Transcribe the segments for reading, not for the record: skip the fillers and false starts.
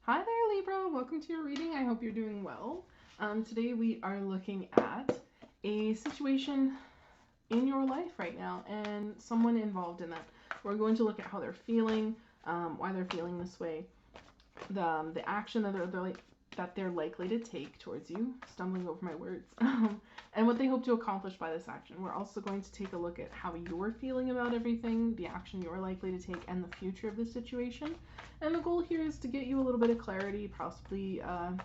Hi there, Libra. Welcome to your reading. I hope you're doing well. Today we are looking at a situation in your life right now and someone involved in that. We're going to look at how they're feeling, why they're feeling this way, the action that they're likely to take towards you, stumbling over my words, and what they hope to accomplish by this action. We're also going to take a look at how you're feeling about everything, the action you're likely to take, and the future of the situation. And the goal here is to get you a little bit of clarity, possibly a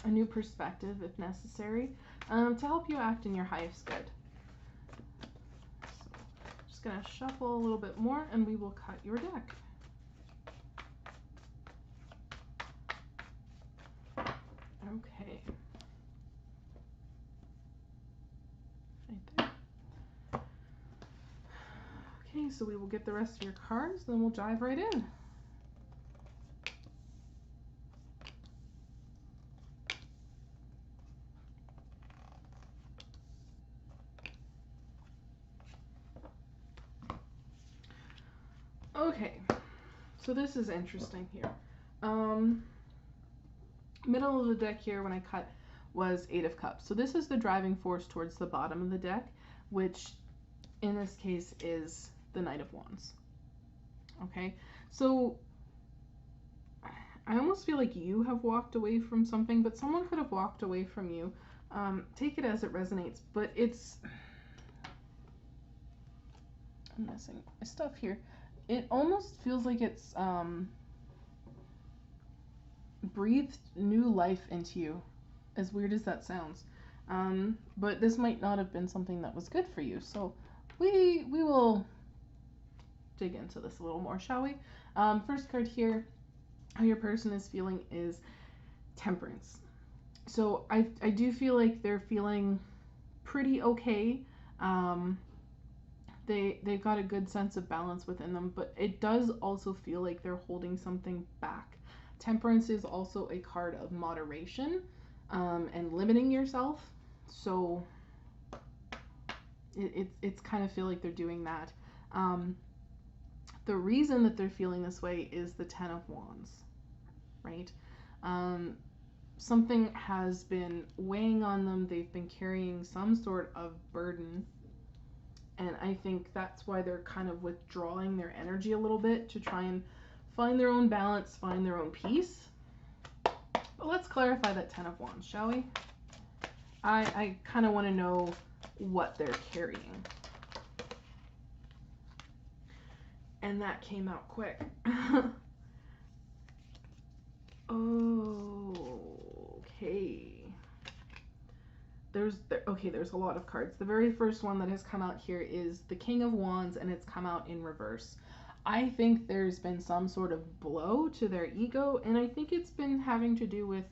new perspective if necessary, to help you act in your highest good. So, just going to shuffle a little bit more and we will cut your deck. Okay. Right there. Okay, so we will get the rest of your cards, then we'll dive right in. Okay, so this is interesting here. Middle of the deck here when I cut was Eight of Cups. So this is the driving force towards the bottom of the deck, which in this case is the Knight of Wands. Okay, so I almost feel like you have walked away from something, but someone could have walked away from you. Take it as it resonates, but it's... I'm missing my stuff here. It almost feels like it's breathed new life into you, as weird as that sounds. But this might not have been something that was good for you. So we will dig into this a little more, shall we? First card here, how your person is feeling is Temperance. So I do feel like they're feeling pretty okay. They've got a good sense of balance within them, but it does also feel like they're holding something back. Temperance is also a card of moderation and limiting yourself. So it's kind of feel like they're doing that. The reason that they're feeling this way is the Ten of Wands, right? Something has been weighing on them. They've been carrying some sort of burden. And I think that's why they're kind of withdrawing their energy a little bit to try and find their own balance, find their own peace. But let's clarify that Ten of Wands, shall we? I kind of want to know what they're carrying. And that came out quick. Okay. There's a lot of cards. The very first one that has come out here is the King of Wands, and it's come out in reverse. I think there's been some sort of blow to their ego, and I think it's been having to do with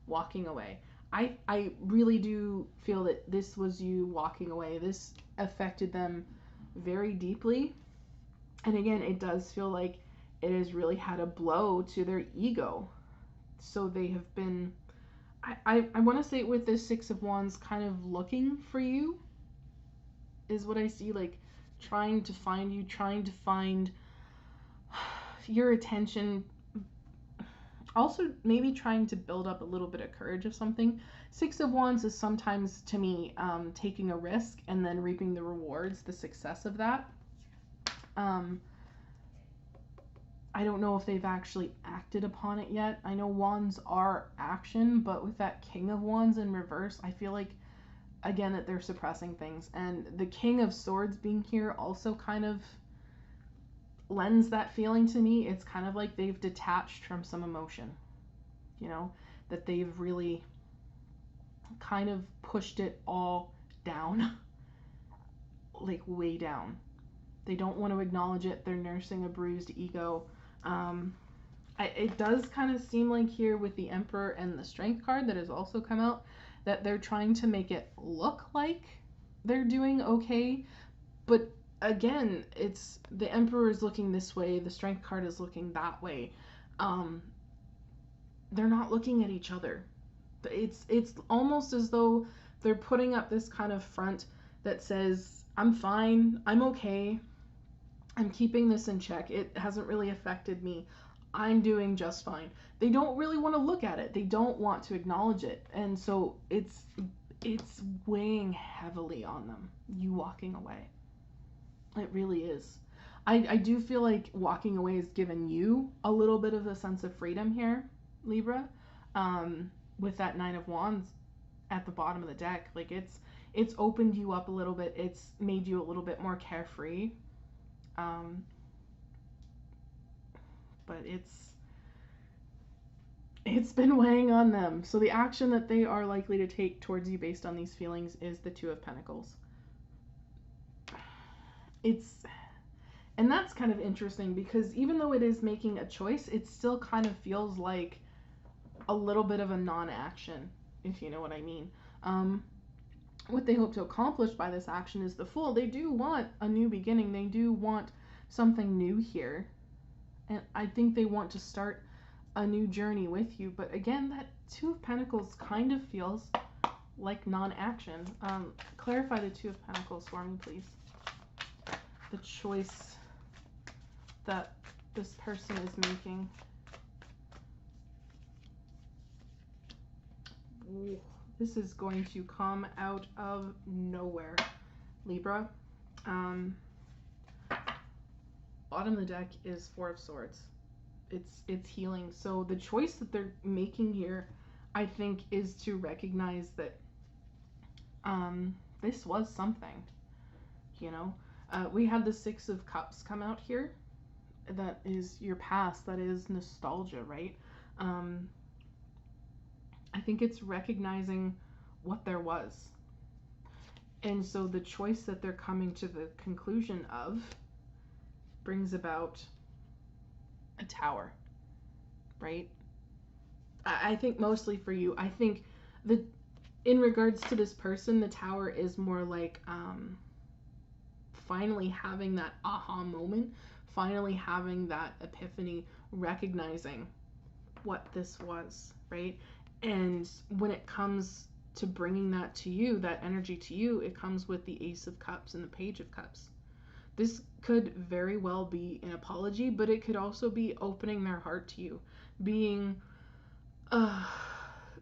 walking away. I really do feel that this was you walking away. This affected them very deeply. And again, it does feel like it has really had a blow to their ego. So they have been, I want to say with this Six of Wands, kind of looking for you is what I see, like trying to find you, trying to find your attention. Also, maybe trying to build up a little bit of courage of something. Six of Wands is sometimes, to me, taking a risk and then reaping the rewards, the success of that. I don't know if they've actually acted upon it yet. I know Wands are action, but with that King of Wands in reverse, I feel like, again, that they're suppressing things. And the King of Swords being here also kind of lends that feeling to me. It's kind of like they've detached from some emotion, you know, that they've really kind of pushed it all down, like way down. They don't want to acknowledge it. They're nursing a bruised ego. It does kind of seem like here with the Emperor and the Strength card that has also come out that they're trying to make it look like they're doing okay, but again, it's the Emperor is looking this way, the Strength card is looking that way. They're not looking at each other. It's almost as though they're putting up this kind of front that says, I'm fine, I'm okay, I'm keeping this in check, it hasn't really affected me. I'm doing just fine. They don't really want to look at it. They don't want to acknowledge it. And so it's weighing heavily on them, you walking away. It really is. I do feel like walking away has given you a little bit of a sense of freedom here, Libra. With that Nine of Wands at the bottom of the deck. Like it's opened you up a little bit. It's made you a little bit more carefree. But it's been weighing on them. So the action that they are likely to take towards you based on these feelings is the Two of Pentacles. And that's kind of interesting because even though it is making a choice, it still kind of feels like a little bit of a non-action, if you know what I mean. What they hope to accomplish by this action is the Fool. They do want a new beginning. They do want something new here. And I think they want to start a new journey with you. But again, that Two of Pentacles kind of feels like non-action. Clarify the Two of Pentacles for me, please. The choice that this person is making. Ooh, this is going to come out of nowhere, Libra. Bottom of the deck is Four of Swords. It's healing. So the choice that they're making here, I think, is to recognize that this was something, you know. We had the Six of Cups come out here. That is your past. That is nostalgia, right? I think it's recognizing what there was. And so the choice that they're coming to the conclusion of brings about a Tower, right? I think mostly for you, I think in regards to this person, the Tower is more like finally having that aha moment, finally having that epiphany, recognizing what this was, right? And when it comes to bringing that to you, that energy to you, it comes with the Ace of Cups and the Page of Cups. This could very well be an apology, but it could also be opening their heart to you, being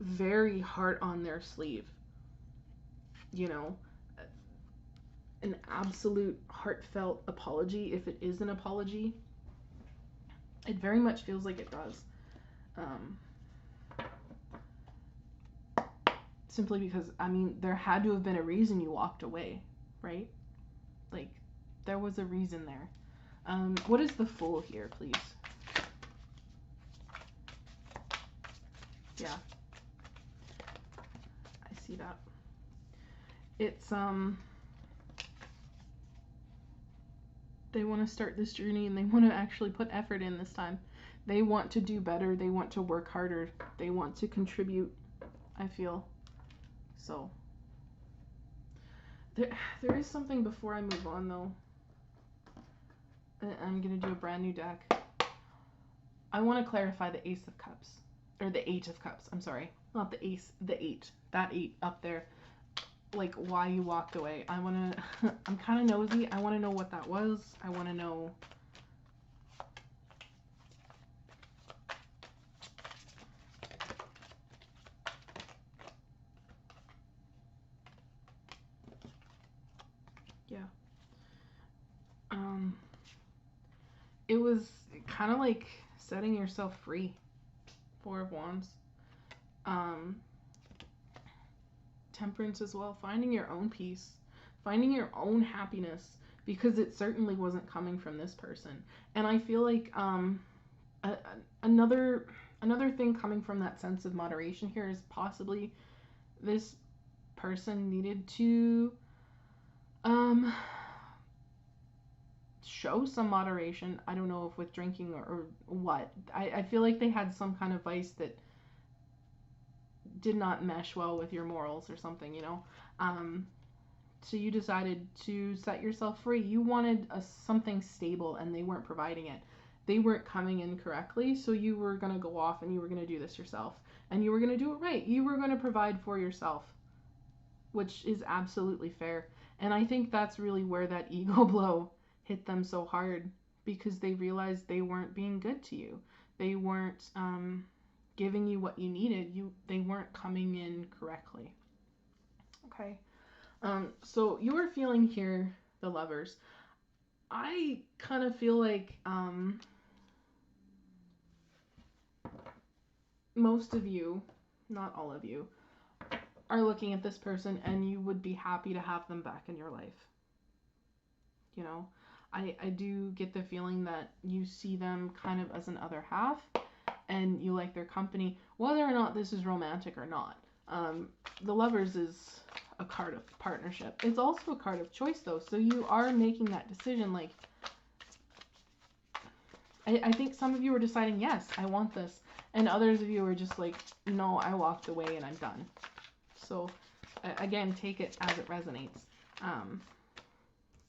very heart on their sleeve, you know, an absolute heartfelt apology. If it is an apology, it very much feels like it does. Simply because, I mean, there had to have been a reason you walked away, right? Like, there was a reason there. What is the Fool here, please? Yeah. I see that. It's, they want to start this journey and they want to actually put effort in this time. They want to do better. They want to work harder. They want to contribute, I feel. So, there is something before I move on, though. I'm going to do a brand new deck. I want to clarify the Ace of Cups. Or the Eight of Cups. I'm sorry. Not the Ace. The Eight. That 8 up there. Like, why you walked away. I want to... I'm kind of nosy. I want to know what that was. I want to know... Yeah. It was kind of like setting yourself free. Four of Wands. Temperance as well. Finding your own peace. Finding your own happiness. Because it certainly wasn't coming from this person. And I feel like another thing coming from that sense of moderation here is possibly this person needed to show some moderation. I don't know if with drinking or what. I feel like they had some kind of vice that did not mesh well with your morals or something, you know. So you decided to set yourself free. You wanted something stable and they weren't providing it. They weren't coming in correctly, so you were going to go off and you were going to do this yourself. And you were going to do it right. You were going to provide for yourself, which is absolutely fair. And I think that's really where that ego blow hit them so hard, because they realized they weren't being good to you. they weren't giving you what you needed. They weren't coming in correctly. Okay. So you are feeling here, the Lovers. I kind of feel like most of you, not all of you, are looking at this person and you would be happy to have them back in your life. You know, I do get the feeling that you see them kind of as an other half and you like their company, whether or not this is romantic or not. The Lovers is a card of partnership. It's also a card of choice, though. So you are making that decision. Like, I think some of you are deciding, yes, I want this. And others of you are just like, no, I walked away and I'm done. So, again, take it as it resonates.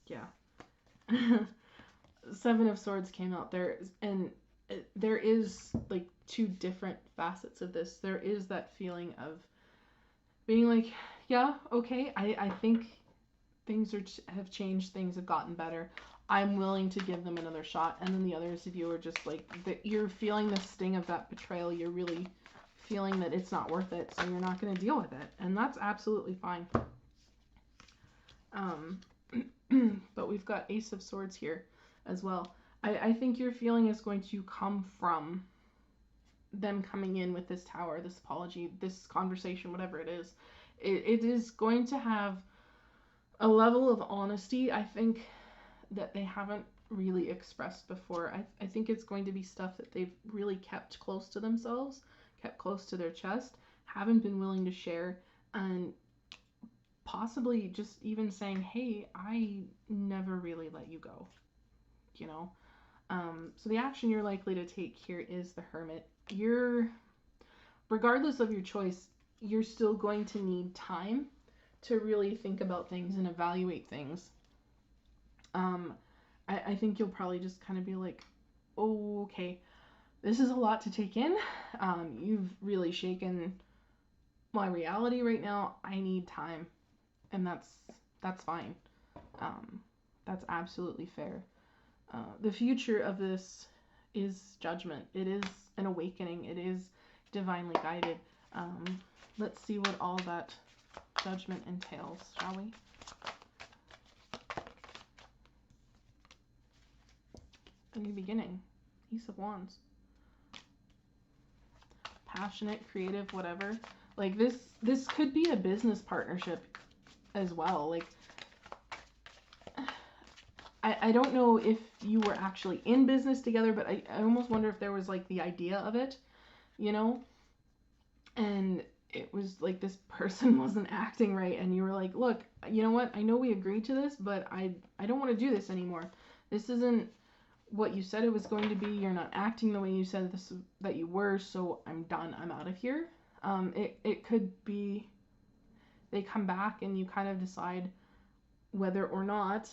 Yeah. Seven of Swords came out there. And there is, like, two different facets of this. There is that feeling of being like, yeah, okay, I think things have changed, things have gotten better. I'm willing to give them another shot. And then the others of you are just like, you're feeling the sting of that betrayal. You're really feeling that it's not worth it, so you're not going to deal with it. And that's absolutely fine. But we've got Ace of Swords here as well. I think your feeling is going to come from them coming in with this tower, this apology, this conversation, whatever it is. It is going to have a level of honesty, I think, that they haven't really expressed before. I think it's going to be stuff that they've really kept close to themselves, kept close to their chest, haven't been willing to share, and possibly just even saying, hey, I never really let you go, you know? So the action you're likely to take here is the Hermit. Regardless of your choice, you're still going to need time to really think about things and evaluate things. I think you'll probably just kind of be like, oh, okay, this is a lot to take in. You've really shaken my reality right now. I need time. And that's fine. That's absolutely fair. The future of this is judgment. It is an awakening. It is divinely guided. Let's see what all that judgment entails, shall we? A new beginning. Ace of Wands. Passionate, creative, whatever. Like this could be a business partnership as well. Like, I don't know if you were actually in business together, but I almost wonder if there was like the idea of it, you know? And it was like this person wasn't acting right and you were like, look, you know what? I know we agreed to this, but I don't want to do this anymore. This isn't what you said it was going to be. You're not acting the way you said that you were, so I'm done. I'm out of here. It could be they come back and you kind of decide whether or not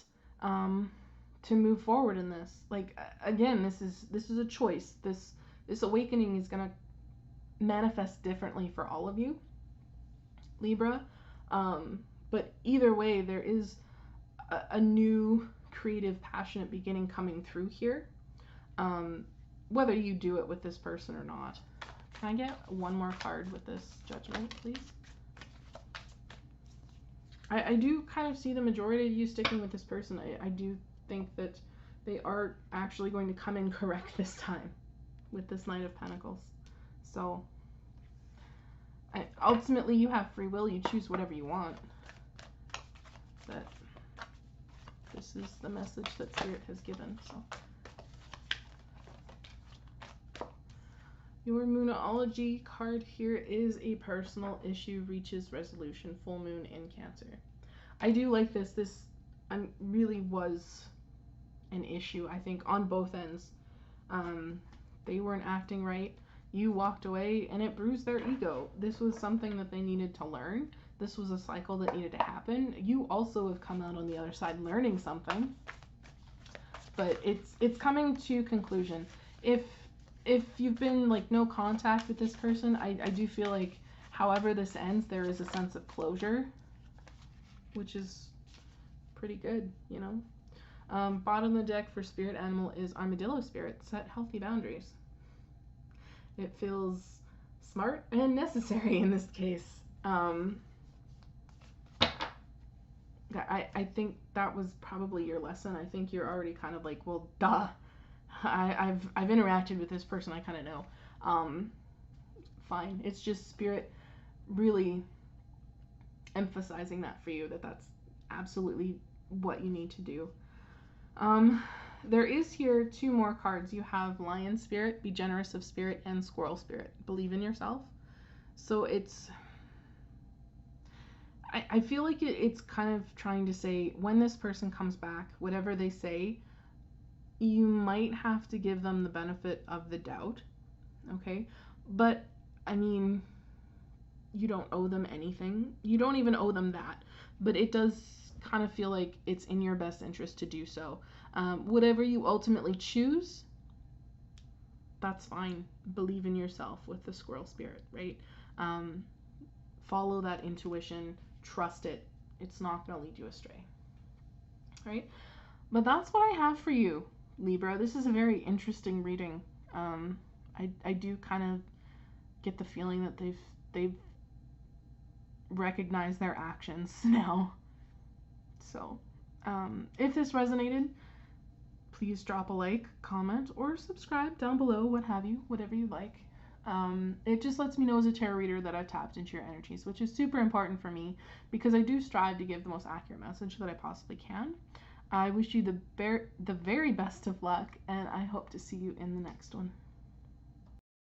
to move forward in this. Like, again, this is a choice. This awakening is going to manifest differently for all of you, Libra. But either way, there is a new creative, passionate beginning coming through here, whether you do it with this person or not. Can I get one more card with this judgment, please? I do kind of see the majority of you sticking with this person. I do think that they are actually going to come in correct this time with this Knight of Pentacles. So, ultimately, you have free will. You choose whatever you want. But this is the message that Spirit has given. So, your Moonology card here is a personal issue reaches resolution, full moon in Cancer. I do like this. This really was an issue, I think, on both ends. They weren't acting right. You walked away and it bruised their ego. This was something that they needed to learn. This was a cycle that needed to happen. You also have come out on the other side learning something. But it's coming to conclusion. If you've been like no contact with this person, I do feel like however this ends, there is a sense of closure, which is pretty good, you know. Bottom of the deck for spirit animal is Armadillo Spirit. Set healthy boundaries. It feels smart and necessary in this case. I think that was probably your lesson. I think you're already kind of like, well, duh. I've interacted with this person. I kind of know. Fine. It's just spirit really emphasizing that for you, that that's absolutely what you need to do. There is here 2 more cards. You have Lion Spirit, Be Generous of Spirit, and Squirrel Spirit, Believe in Yourself. So it's, I feel like it's kind of trying to say, when this person comes back, whatever they say, you might have to give them the benefit of the doubt, okay? But, I mean, you don't owe them anything. You don't even owe them that. But it does kind of feel like it's in your best interest to do so. Whatever you ultimately choose, that's fine. Believe in yourself with the Squirrel Spirit, right? Follow that intuition. Trust it. It's not going to lead you astray. Right? But that's what I have for you, Libra. This is a very interesting reading. I do kind of get the feeling that they've recognized their actions now. So, if this resonated, please drop a like, comment, or subscribe down below, what have you, whatever you like. It just lets me know as a tarot reader that I've tapped into your energies, which is super important for me because I do strive to give the most accurate message that I possibly can. I wish you the very best of luck, and I hope to see you in the next one.